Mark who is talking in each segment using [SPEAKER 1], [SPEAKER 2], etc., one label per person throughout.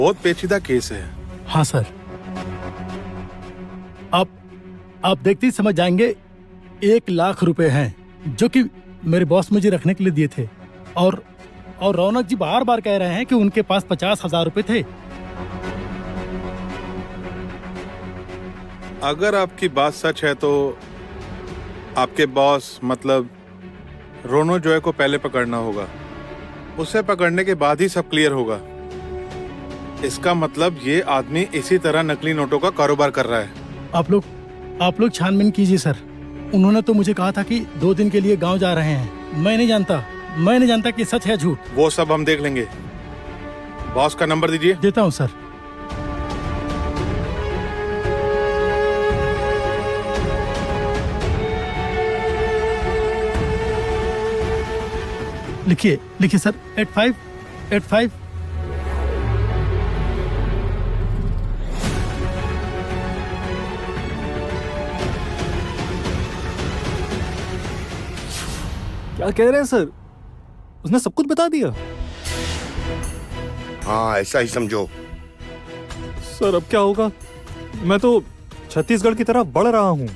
[SPEAKER 1] बहुत पेचीदा केस है।
[SPEAKER 2] हाँ सर, आप देखते ही समझ जाएंगे। 1 लाख रुपए हैं जो कि मेरे बॉस मुझे रखने के लिए दिए थे, और रौनक जी बार बार कह रहे हैं कि उनके पास 50,000 रुपए थे।
[SPEAKER 1] अगर आपकी बात सच है तो आपके बॉस मतलब रोनो जॉय को पहले पकड़ना होगा। उसे पकड़ने के बाद ही सब क्लियर होगा। इसका मतलब ये आदमी इसी तरह नकली नोटों का कारोबार कर रहा है।
[SPEAKER 2] आप लोग छानबीन कीजिए सर। उन्होंने तो मुझे कहा था कि 2 दिन के लिए गांव जा रहे हैं। मैं नहीं जानता कि सच है झूठ।
[SPEAKER 1] वो सब हम देख लेंगे। बॉस का नंबर दीजिए।
[SPEAKER 2] देता हूँ सर। लिखिए सर। 8585।
[SPEAKER 3] क्या कह रहे हैं सर? उसने सब कुछ बता दिया?
[SPEAKER 4] हाँ, ऐसा ही समझो।
[SPEAKER 3] सर अब क्या होगा? मैं तो छत्तीसगढ़ की तरफ बढ़ रहा हूँ।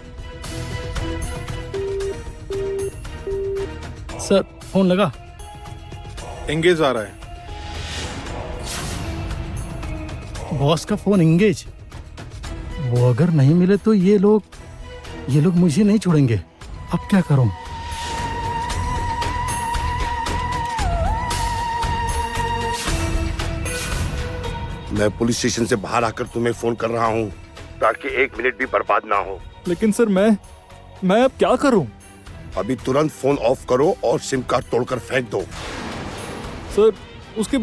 [SPEAKER 2] सर फोन लगा।
[SPEAKER 1] एंगेज आ रहा है।
[SPEAKER 2] बॉस का फोन एंगेज। वो अगर नहीं मिले तो ये लोग मुझे नहीं छोड़ेंगे। अब क्या करूं?
[SPEAKER 4] मैं पुलिस स्टेशन से बाहर आकर तुम्हें फोन कर रहा हूँ ताकि 1 मिनट भी बर्बाद ना हो।
[SPEAKER 3] लेकिन सर मैं अब क्या करूं?
[SPEAKER 4] अभी तुरंत फोन ऑफ करो और सिम कार्ड तोड़कर फेंक दो।
[SPEAKER 3] सर उसके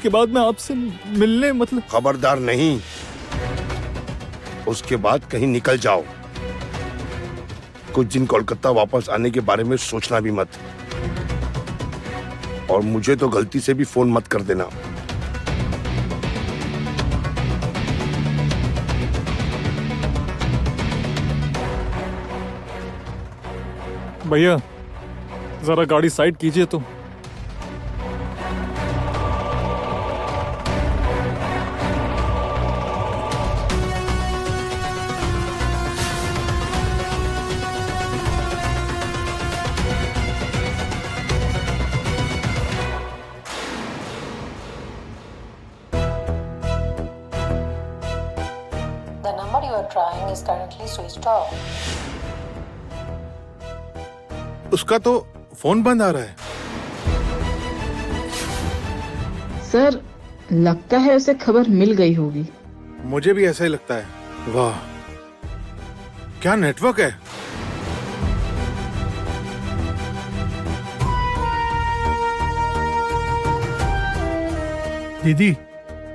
[SPEAKER 3] बाद मैं आपसे मिलने मतलब।
[SPEAKER 4] खबरदार नहीं, उसके बाद कहीं निकल जाओ। कुछ दिन कोलकाता वापस आने के बारे में सोचना भी मत। और मुझे तो गलती से भी फोन मत कर देना।
[SPEAKER 3] भैया जरा गाड़ी साइड कीजिए तो।
[SPEAKER 5] The number you are trying is currently switched off.
[SPEAKER 1] उसका तो फोन बंद आ रहा है।
[SPEAKER 6] सर लगता है उसे खबर मिल गई होगी।
[SPEAKER 1] मुझे भी ऐसा ही लगता है। वाह, क्या नेटवर्क है।
[SPEAKER 2] दीदी,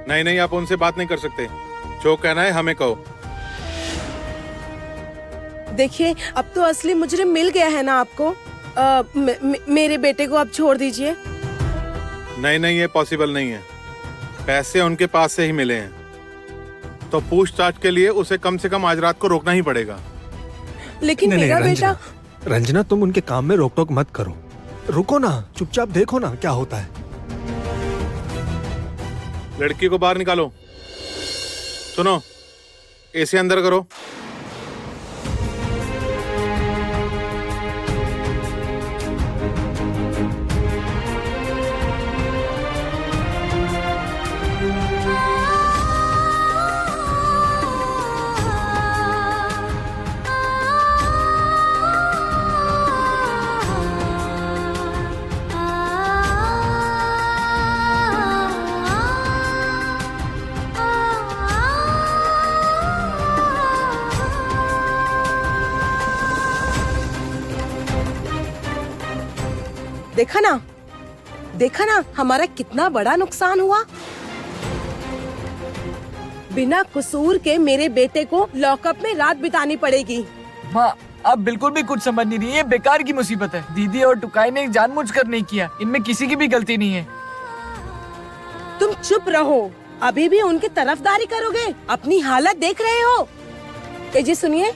[SPEAKER 1] नहीं, आप उनसे बात नहीं कर सकते। जो कहना है हमें कहो।
[SPEAKER 7] देखिए, अब तो असली मुजरिम मिल गया है ना आपको। मेरे बेटे को आप छोड़ दीजिए।
[SPEAKER 1] नहीं, ये पॉसिबल नहीं है। पैसे उनके पास से ही मिले हैं, तो पूछताछ के लिए उसे कम से कम आज रात को रोकना ही पड़ेगा।
[SPEAKER 7] लेकिन मेरा बेटा।
[SPEAKER 8] रंजना, तुम उनके काम में रोक टोक मत करो। रुको ना, चुपचाप देखो ना क्या होता है।
[SPEAKER 1] लड़की को बाहर निकालो। सुनो, एसी अंदर करो।
[SPEAKER 7] देखा ना हमारा कितना बड़ा नुकसान हुआ। बिना कसूर के मेरे बेटे को लॉकअप में रात बितानी पड़ेगी।
[SPEAKER 9] माँ, आप बिल्कुल भी कुछ समझ नहीं रही। ये बेकार की मुसीबत है। दीदी और टुकाई ने जानबूझकर नहीं किया। इनमें किसी की भी गलती नहीं है।
[SPEAKER 7] तुम चुप रहो। अभी भी उनकी तरफदारी करोगे? अपनी हालत देख रहे हो। जी सुनिए,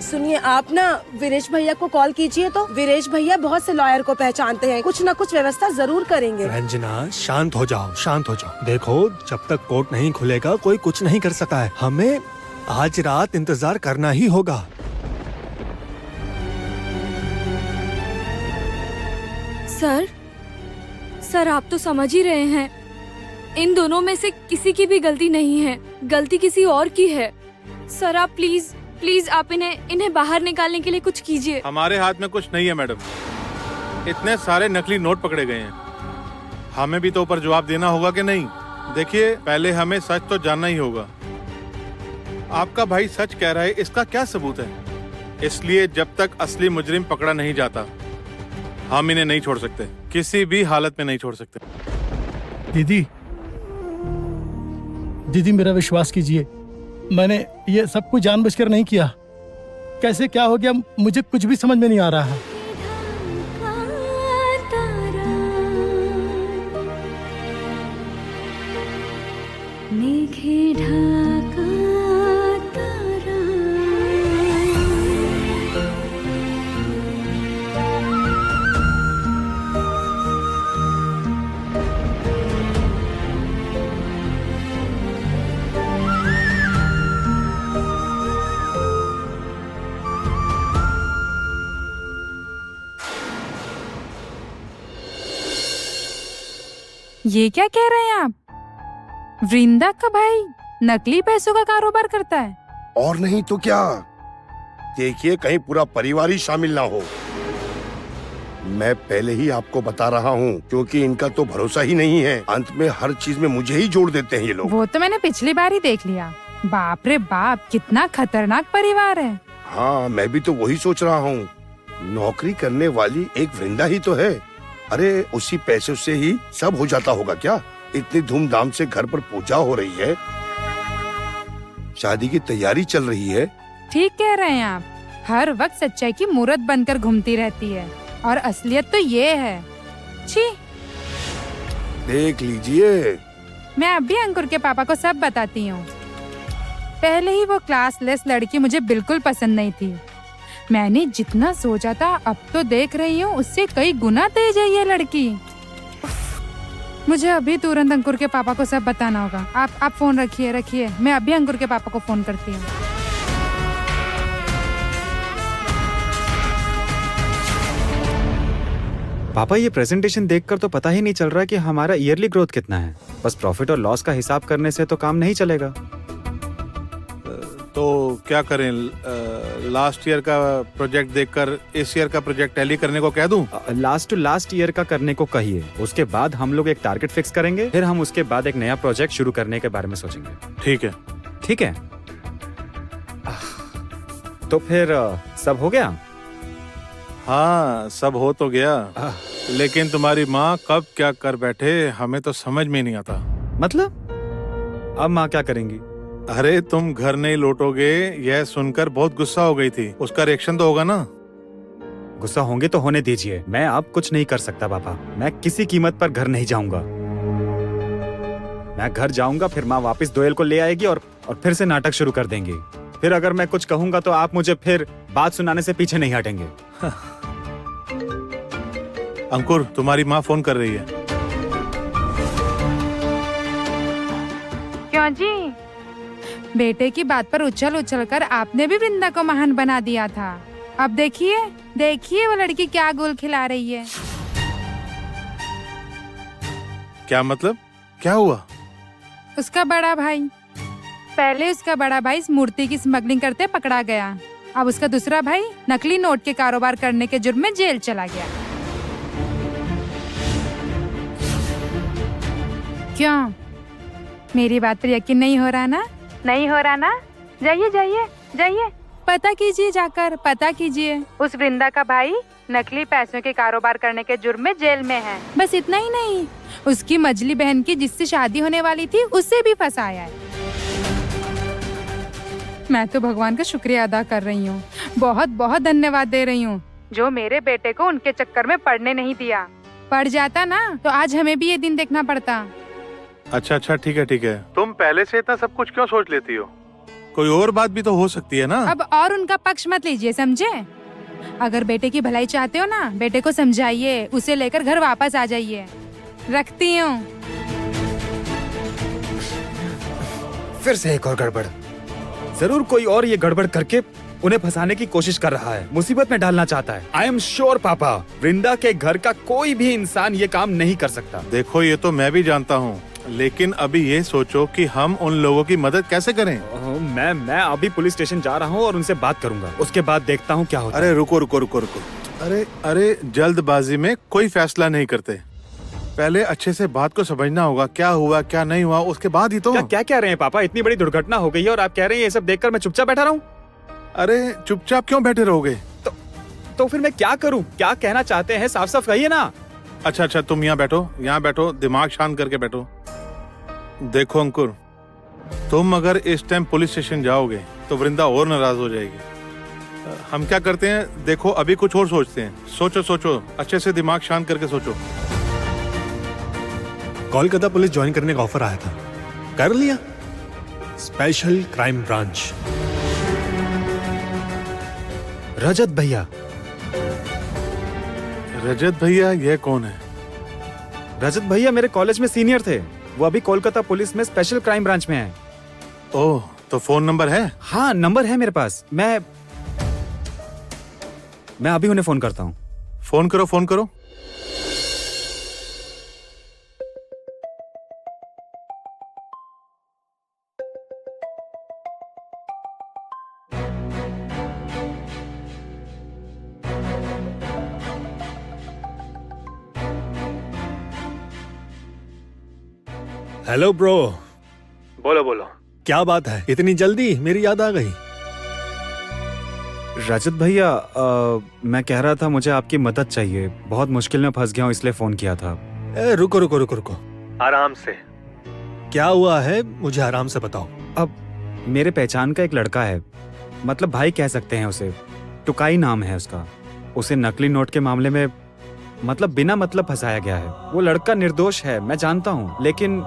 [SPEAKER 7] सुनिए, आप ना वीरेश भैया को कॉल कीजिए तो। वीरेश भैया बहुत से लॉयर को पहचानते हैं, कुछ न कुछ व्यवस्था जरूर करेंगे।
[SPEAKER 8] रंजना शांत हो जाओ, शांत हो जाओ। देखो, जब तक कोर्ट नहीं खुलेगा कोई कुछ नहीं कर सकता है। हमें आज रात इंतजार करना ही होगा।
[SPEAKER 10] सर आप तो समझ ही रहे हैं, इन दोनों में से किसी की भी गलती नहीं है, गलती किसी और की है। सर आप प्लीज आप इन्हें बाहर निकालने के लिए कुछ कीजिए।
[SPEAKER 1] हमारे हाथ में कुछ नहीं है मैडम, इतने सारे नकली नोट पकड़े गए हैं, हमें भी तो ऊपर जवाब देना होगा कि नहीं। देखिए, पहले हमें सच तो जानना ही होगा। आपका भाई सच कह रहा है, इसका क्या सबूत है? इसलिए जब तक असली मुजरिम पकड़ा नहीं जाता हम इन्हें नहीं छोड़ सकते, किसी भी हालत में नहीं छोड़ सकते।
[SPEAKER 2] दीदी मेरा विश्वास कीजिए, मैंने ये सब कुछ जानबूझकर नहीं किया। कैसे क्या हो गया मुझे कुछ भी समझ में नहीं आ रहा है।
[SPEAKER 11] ये क्या कह रहे हैं आप? वृंदा का भाई नकली पैसों का कारोबार करता है?
[SPEAKER 4] और नहीं तो क्या। देखिए, कहीं पूरा परिवार ही शामिल ना हो। मैं पहले ही आपको बता रहा हूँ, क्योंकि इनका तो भरोसा ही नहीं है। अंत में हर चीज में मुझे ही जोड़ देते हैं ये लोग।
[SPEAKER 11] वो तो मैंने पिछली बार ही देख लिया। बाप रे बाप, कितना खतरनाक परिवार है।
[SPEAKER 4] हाँ, मैं भी तो वही सोच रहा हूँ। नौकरी करने वाली एक वृंदा ही तो है। अरे, उसी पैसों से ही सब हो जाता होगा क्या? इतनी धूमधाम से घर पर पूजा हो रही है, शादी की तैयारी चल रही है।
[SPEAKER 11] ठीक कह रहे हैं आप, हर वक्त सच्चाई की मूरत बनकर घूमती रहती है, और असलियत तो ये है। छी,
[SPEAKER 4] देख लीजिए।
[SPEAKER 11] मैं अभी अंकुर के पापा को सब बताती हूँ। पहले ही वो क्लासलेस लड़की मुझे बिल्कुल पसंद नहीं थी। मैंने जितना सोचा था, अब तो देख रही हूँ उससे कई गुना तेज है ये लड़की। मुझे अभी तुरंत अंकुर के पापा को सब बताना होगा। आप फोन रखिए, मैं अभी अंकुर के पापा को फोन करती हूँ।
[SPEAKER 3] पापा, ये प्रेजेंटेशन देखकर तो पता ही नहीं चल रहा कि हमारा ईयरली ग्रोथ कितना है। बस प्रॉफिट और लॉस का हिसाब करने से तो काम नहीं चलेगा।
[SPEAKER 1] तो क्या करें, लास्ट ईयर का प्रोजेक्ट देखकर इस ईयर का प्रोजेक्ट टैली करने को कह दूं?
[SPEAKER 3] लास्ट टू लास्ट ईयर का करने को कहिए। उसके बाद हम लोग एक टारगेट फिक्स करेंगे, फिर हम उसके बाद एक नया प्रोजेक्ट शुरू करने के बारे में सोचेंगे।
[SPEAKER 1] ठीक है।
[SPEAKER 3] ठीक है, तो फिर सब हो गया?
[SPEAKER 1] हाँ, सब हो तो गया, लेकिन तुम्हारी माँ कब क्या कर बैठे हमें तो समझ में नहीं आता।
[SPEAKER 3] मतलब अब माँ क्या करेंगी?
[SPEAKER 1] अरे, तुम घर नहीं लौटोगे यह सुनकर बहुत गुस्सा हो गई थी। उसका रिएक्शन तो होगा ना?
[SPEAKER 3] गुस्सा होंगे तो होने दीजिए, मैं अब कुछ नहीं कर सकता पापा। मैं किसी कीमत पर घर नहीं जाऊंगा। मैं घर जाऊंगा, फिर माँ वापस दोयल को ले आएगी और फिर से नाटक शुरू कर देंगी। फिर अगर मैं कुछ कहूंगा तो आप मुझे फिर बात सुनाने से पीछे नहीं हटेंगे।
[SPEAKER 1] अंकुर, तुम्हारी माँ फोन कर रही है।
[SPEAKER 11] क्यों जी? बेटे की बात पर उछल कर आपने भी वृंदा को महान बना दिया था। अब देखिए वो लड़की क्या गोल खिला रही है।
[SPEAKER 1] क्या मतलब? क्या हुआ?
[SPEAKER 11] उसका बड़ा भाई, पहले उसका बड़ा भाई इस मूर्ति की स्मगलिंग करते पकड़ा गया। अब उसका दूसरा भाई नकली नोट के कारोबार करने के जुर्म में जेल चला गया। क्यों, मेरी बात पर यकीन नहीं हो रहा ना? नहीं हो रहा ना? जाइए, पता कीजिए, जाकर पता कीजिए। उस वृंदा का भाई नकली पैसों के कारोबार करने के जुर्म में जेल में है। बस इतना ही नहीं, उसकी मजली बहन की जिससे शादी होने वाली थी उससे भी फंसाया है। मैं तो भगवान का शुक्रिया अदा कर रही हूँ, बहुत बहुत धन्यवाद दे रही हूँ, जो मेरे बेटे को उनके चक्कर में पड़ने नहीं दिया। पड़ जाता ना तो आज हमें भी ये दिन देखना पड़ता।
[SPEAKER 1] अच्छा, ठीक है। तुम पहले से इतना सब कुछ क्यों सोच लेती हो? कोई और बात भी तो हो सकती है ना।
[SPEAKER 11] अब और उनका पक्ष मत लीजिए, समझे? अगर बेटे की भलाई चाहते हो ना, बेटे को समझाइए, उसे लेकर घर वापस आ जाइए। रखती हूँ।
[SPEAKER 3] फिर से एक और गड़बड़। जरूर कोई और ये गड़बड़ करके उन्हें फंसाने की कोशिश कर रहा है, मुसीबत में डालना चाहता है। आई एम श्योर पापा, वृंदा के घर का कोई भी इंसान ये काम नहीं कर सकता।
[SPEAKER 1] देखो ये तो मैं भी जानता हूँ, लेकिन अभी ये सोचो कि हम उन लोगों की मदद कैसे करें।
[SPEAKER 3] मैं अभी पुलिस स्टेशन जा रहा हूँ और उनसे बात करूंगा, उसके बाद देखता हूँ क्या होता है।
[SPEAKER 1] अरे रुको रुको रुको रुको, अरे जल्दबाजी में कोई फैसला नहीं करते। पहले अच्छे से बात को समझना होगा, क्या हुआ क्या नहीं हुआ, उसके बाद ही तो।
[SPEAKER 3] क्या कह रहे हैं पापा? इतनी बड़ी दुर्घटना हो गई है और आप कह रहे हैं ये सब देखकर मैं चुपचाप बैठा रहूं?
[SPEAKER 1] अरे चुपचाप क्यों बैठे रहोगे?
[SPEAKER 3] तो फिर मैं क्या करूं? क्या कहना चाहते हैं साफ साफ कहिए ना।
[SPEAKER 1] अच्छा तुम यहाँ बैठो, दिमाग शांत करके बैठो। देखो अंकुर, तुम अगर इस टाइम पुलिस स्टेशन जाओगे तो वृंदा और नाराज हो जाएगी। हम क्या करते हैं, देखो अभी कुछ और सोचते हैं। सोचो अच्छे से, दिमाग शांत करके सोचो।
[SPEAKER 8] कोलकाता पुलिस ज्वाइन करने का ऑफर आया था, कर लिया। Special crime branch.
[SPEAKER 3] रजत भैया।
[SPEAKER 1] रजत भैया ये कौन है?
[SPEAKER 3] रजत भैया मेरे कॉलेज में सीनियर थे, वो अभी कोलकाता पुलिस में स्पेशल क्राइम ब्रांच में है।
[SPEAKER 1] ओह, तो फोन नंबर है?
[SPEAKER 3] हाँ नंबर है मेरे पास। मैं अभी उन्हें फोन करता हूँ।
[SPEAKER 1] फोन करो।
[SPEAKER 8] Hello bro.
[SPEAKER 1] बोलो।
[SPEAKER 8] क्या बात है, इतनी जल्दी मेरी याद आ गई?
[SPEAKER 3] रजत भैया, मैं कह रहा था मुझे आपकी मदद चाहिए, बहुत मुश्किल में फंस गया हूँ इसलिए फोन किया था।
[SPEAKER 8] रुको, आराम से। क्या हुआ है मुझे आराम से बताओ।
[SPEAKER 3] अब मेरे पहचान का एक लड़का है, मतलब भाई कह सकते हैं उसे, टुकाई नाम है उसका। उसे नकली नोट के मामले में मतलब बिना मतलब फंसाया गया है। वो लड़का निर्दोष है, मैं जानता हूँ, लेकिन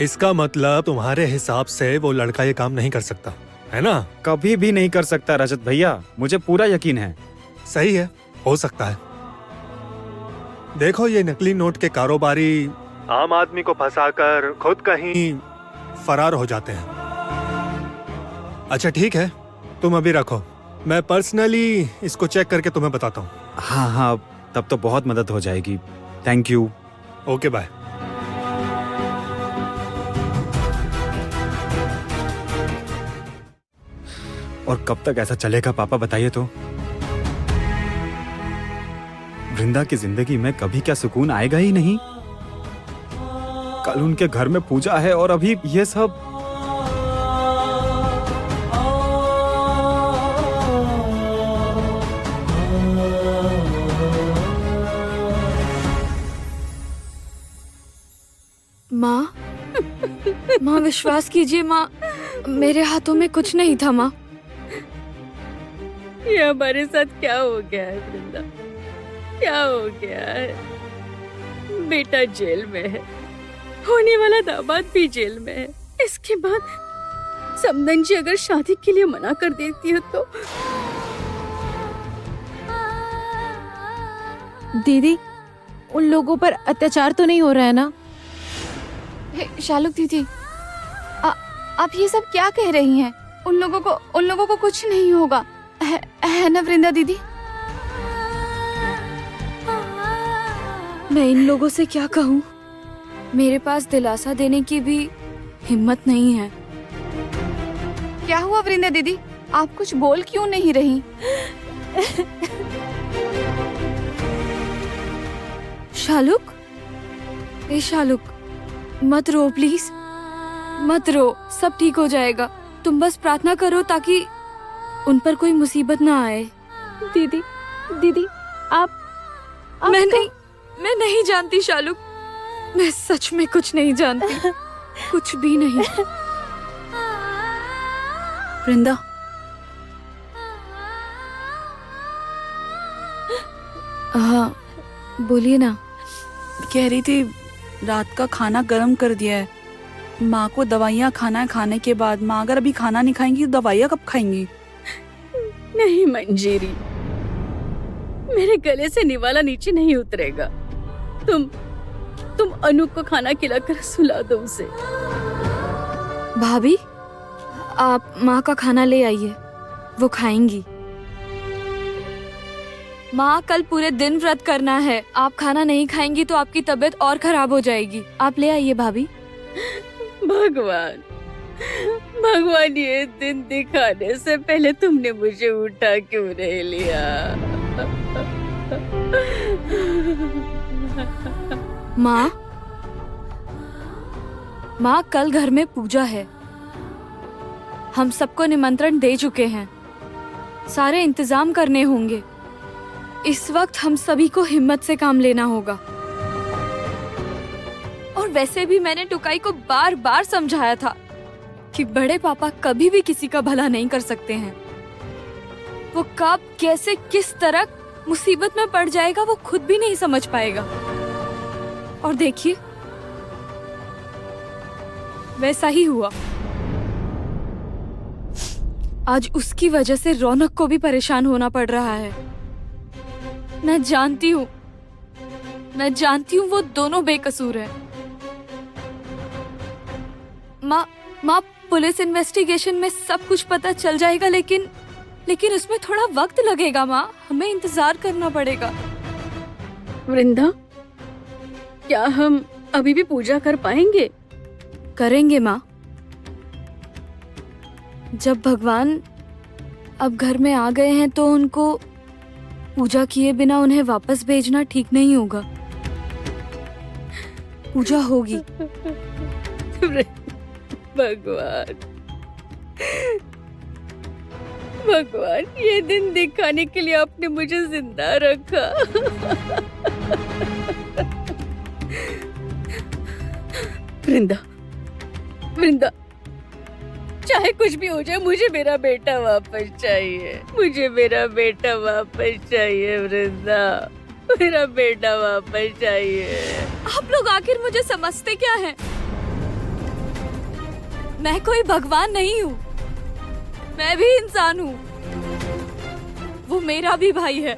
[SPEAKER 8] इसका मतलब तुम्हारे हिसाब से वो लड़का ये काम नहीं कर सकता, है ना?
[SPEAKER 3] कभी भी नहीं कर सकता रजत भैया, मुझे पूरा यकीन है।
[SPEAKER 8] सही है, हो सकता है। देखो ये नकली नोट के कारोबारी आम आदमी को फंसाकर खुद कहीं फरार हो जाते हैं। अच्छा ठीक है, तुम अभी रखो, मैं पर्सनली इसको चेक करके तुम्हें बताता हूँ।
[SPEAKER 3] हाँ, तब तो बहुत मदद हो जाएगी। Thank you.
[SPEAKER 8] Okay bye.
[SPEAKER 3] और कब तक ऐसा चलेगा पापा, बताइए तो। वृंदा की जिंदगी में कभी क्या सुकून आएगा ही नहीं। कल उनके घर में पूजा है और अभी ये सब।
[SPEAKER 10] माँ विश्वास कीजिए माँ, मेरे हाथों में कुछ नहीं था माँ।
[SPEAKER 7] ये हमारे साथ क्या हो गया है वृंदा, क्या हो गया है? बेटा जेल में है, होने वाला दामाद भी जेल में है। इसके बाद समदन जी अगर शादी के लिए मना कर देती है तो।
[SPEAKER 6] दीदी, उन लोगों पर अत्याचार तो नहीं हो रहा है ना?
[SPEAKER 10] शालुक दीदी, आप ये सब क्या कह रही हैं? उन लोगों को कुछ नहीं होगा, है ना वृंदा दीदी? मैं इन लोगों से क्या कहूँ? मेरे पास दिलासा देने की भी हिम्मत नहीं है। क्या हुआ वृंदा दीदी, आप कुछ बोल क्यों नहीं रही? शालुक, ए शालुक, मत रो प्लीज, मत रो, सब ठीक हो जाएगा। तुम बस प्रार्थना करो ताकि उन पर कोई मुसीबत ना आए।
[SPEAKER 6] दीदी आप
[SPEAKER 10] मैं नहीं जानती शालुक, मैं सच में कुछ नहीं जानती, कुछ भी नहीं।
[SPEAKER 12] वृंदा,
[SPEAKER 10] हाँ बोलिए ना।
[SPEAKER 12] कह रही थी रात का खाना गर्म कर दिया है, माँ को दवाइयाँ खाना है, खाने के बाद माँ अगर अभी खाना नहीं खाएंगी तो दवाइयाँ कब खाएंगी?
[SPEAKER 7] नहीं मंजीरी, मेरे गले से निवाला नीचे नहीं उतरेगा। तुम अनूप को खाना खिलाकर सुला दो उसे।
[SPEAKER 10] भाभी, आप माँ का खाना ले आइए, वो खाएंगी। माँ, कल पूरे दिन व्रत करना है, आप खाना नहीं खाएंगी तो आपकी तबीयत और खराब हो जाएगी। आप ले आइए भाभी।
[SPEAKER 7] भगवान, भगवान, ये दिन दिखाने से पहले तुमने मुझे उठा क्यों नहीं लिया?
[SPEAKER 10] माँ, कल घर में पूजा है, हम सबको निमंत्रण दे चुके हैं, सारे इंतजाम करने होंगे। इस वक्त हम सभी को हिम्मत से काम लेना होगा। और वैसे भी मैंने टुकाई को बार बार समझाया था कि बड़े पापा कभी भी किसी का भला नहीं कर सकते हैं। वो कब, कैसे, किस तरह मुसीबत में पड़ जाएगा वो खुद भी नहीं समझ पाएगा। और देखिए, वैसा ही हुआ। आज उसकी वजह से रौनक को भी परेशान होना पड़ रहा है। मैं जानती हूँ वो दोनों बेकसूर हैं। माँ, पुलिस इन्वेस्टिगेशन में सब कुछ पता चल जाएगा, लेकिन उसमें थोड़ा वक्त लगेगा माँ, हमें इंतजार करना पड़ेगा।
[SPEAKER 7] वृंदा, क्या हम अभी भी पूजा कर पाएंगे?
[SPEAKER 10] करेंगे माँ। जब भगवान अब घर में आ गए हैं तो उनको पूजा किए बिना उन्हें वापस भेजना ठीक नहीं होगा। पूजा होगी।
[SPEAKER 7] भगवान, ये दिन दिखाने के लिए आपने मुझे जिंदा रखा। वृंदा, चाहे कुछ भी हो जाए, मुझे मेरा बेटा वापस चाहिए। मुझे मेरा बेटा वापस चाहिए वृंदा, मेरा बेटा वापस चाहिए।
[SPEAKER 10] आप लोग आखिर मुझे समझते क्या हैं? मैं कोई भगवान नहीं हूँ, मैं भी इंसान हूँ। वो मेरा भी भाई है,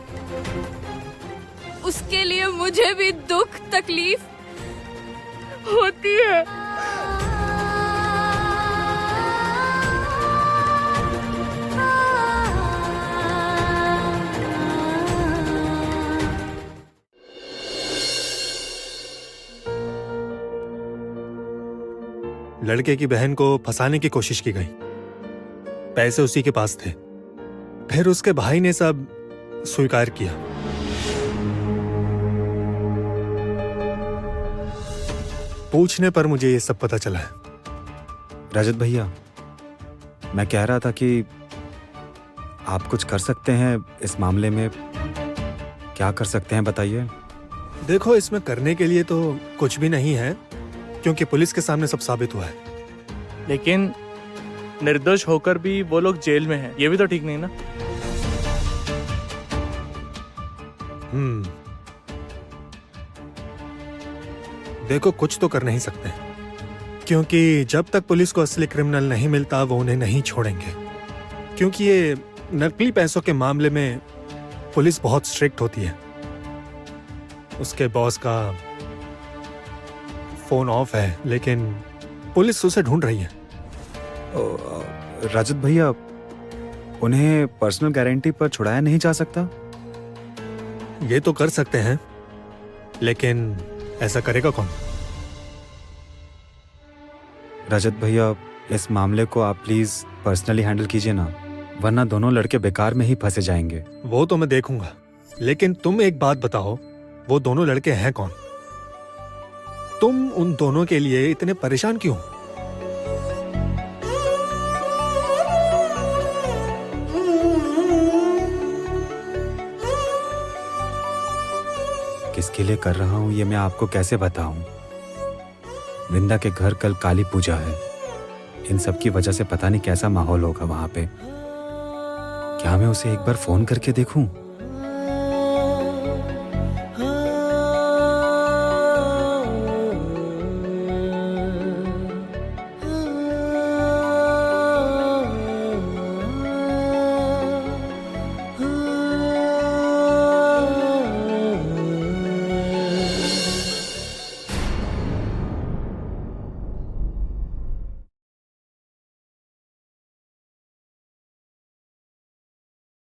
[SPEAKER 10] उसके लिए मुझे भी दुख तकलीफ होती है।
[SPEAKER 8] लड़के की बहन को फंसाने की कोशिश की गई, पैसे उसी के पास थे, फिर उसके भाई ने सब स्वीकार किया। पूछने पर मुझे ये सब पता चला है।
[SPEAKER 3] रजत भैया, मैं कह रहा था कि आप कुछ कर सकते हैं इस मामले में। क्या कर सकते हैं बताइए।
[SPEAKER 8] देखो, इसमें करने के लिए तो कुछ भी नहीं है, क्योंकि पुलिस के सामने सब साबित हुआ है।
[SPEAKER 13] लेकिन निर्दोष होकर भी वो लोग जेल में हैं, ये भी तो ठीक नहीं ना।
[SPEAKER 8] देखो, कुछ तो कर नहीं सकते, क्योंकि जब तक पुलिस को असली क्रिमिनल नहीं मिलता वो उन्हें नहीं छोड़ेंगे। क्योंकि ये नकली पैसों के मामले में पुलिस बहुत स्ट्रिक्ट होती है। उसके बॉस का फोन ऑफ है, लेकिन पुलिस उसे ढूंढ रही है।
[SPEAKER 3] रजत भैया, उन्हें पर्सनल गारंटी पर छुड़ाया नहीं जा सकता?
[SPEAKER 8] ये तो कर सकते हैं, लेकिन ऐसा करेगा कौन?
[SPEAKER 3] रजत भैया, इस मामले को आप प्लीज पर्सनली हैंडल कीजिए ना, वरना दोनों लड़के बेकार में ही फंसे जाएंगे।
[SPEAKER 8] वो तो मैं देखूंगा, लेकिन तुम एक बात बताओ, वो दोनों लड़के हैं कौन? तुम उन दोनों के लिए इतने परेशान क्यों?
[SPEAKER 3] किसके लिए कर रहा हूं ये मैं आपको कैसे बताऊं? वृंदा के घर कल काली पूजा है। इन सब की वजह से पता नहीं कैसा माहौल होगा वहां पे। क्या मैं उसे एक बार फोन करके देखूं?